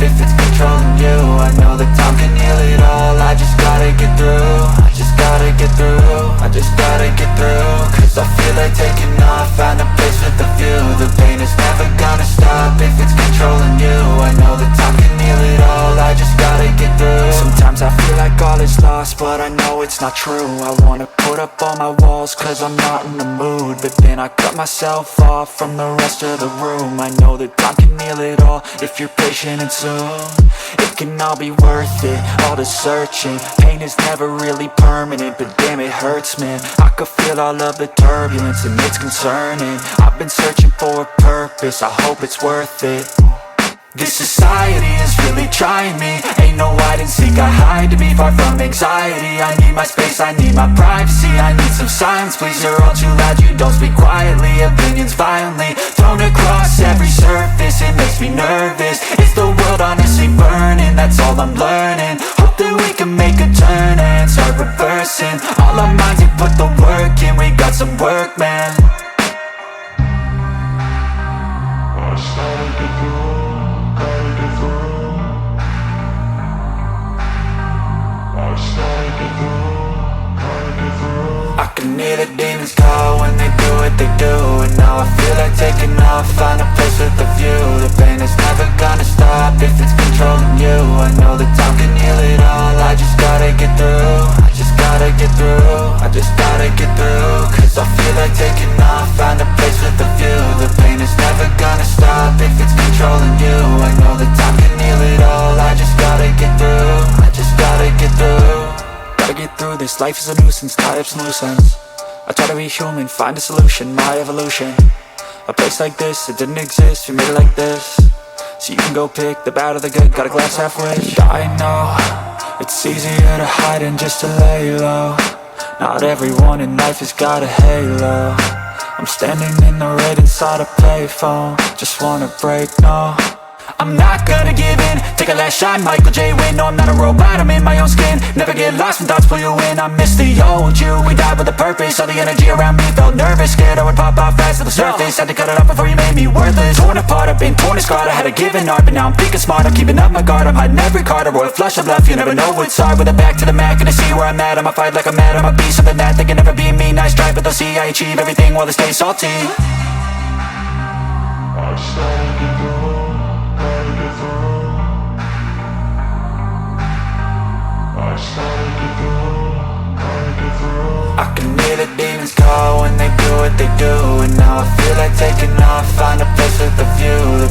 if it's controlling you. I know that time can heal it all. I just gotta get through. I just gotta get through. I just gotta get through. Cause I feel like taking off. Find a place with a view. The pain is never gonna stop if it's controlling you. I know that time can heal it all. I just gotta get through. Sometimes I feel like all is lost, but I know it's not true. I wanna put up all my walls cause I'm not in the mood, but then I cut myself off from the rest of the room. I know that time can heal it all if you're patient and soon it can all be worth it, all the searching. Pain is never really permanent, but damn it hurts, man. I could feel all of the turbulence and it's concerning. I've been searching for a purpose, I hope it's worth it. This society is really trying me. Ain't no hide and seek, I hide to be far from anxiety. I need my space, I need my privacy. I need some silence, please, you're all too loud. You don't speak quietly, opinions violently thrown across every surface. It makes me nervous, is the world honestly burning? That's all I'm learning. Hope that we can make a turn and start reversing. All our minds and put the work in, we got some work, man. I can hear the demons call when they do what they do. And now I feel like taking off, find a place with a view. The pain is never gonna stop if it's controlling you. I know that time can heal it all. I just gotta get through. I just gotta get through. I just gotta get through. Cause I feel like taking off, find a place with a view. The pain is never gonna stop if it's controlling you. I know that time can heal it all. I just gotta get through. I just gotta get through. Gotta get through this, life is a nuisance, tie up some loose ends. I try to be human, find a solution, my evolution. A place like this, it didn't exist, we made it like this. So you can go pick the bad or the good, got a glass halfway. I know, it's easier to hide than just to lay low. Not everyone in life has got a halo. I'm standing in the red inside a payphone. Just wanna break, no, I'm not gonna give in. Take a last shot, Michael J. Win. No, I'm not a robot, I'm in my own skin. Never get lost when thoughts pull you in. I miss the old you, we died with a purpose. All the energy around me felt nervous, scared I would pop off fast to the surface. Had to cut it off before you made me worthless. Torn apart, I've been torn and scarred. I had a given art, but now I'm thinking smart. I'm keeping up my guard, I'm hiding every card. A royal flush of left, you never know what's hard. With a back to the mat, gonna see where I'm at. I'ma fight like I'm mad, I'ma be something that they can never be me. Nice try, but they'll see I achieve everything while they stay salty. I can hear the demons call when they do what they do. And now I feel like taking off, find a place with a view. The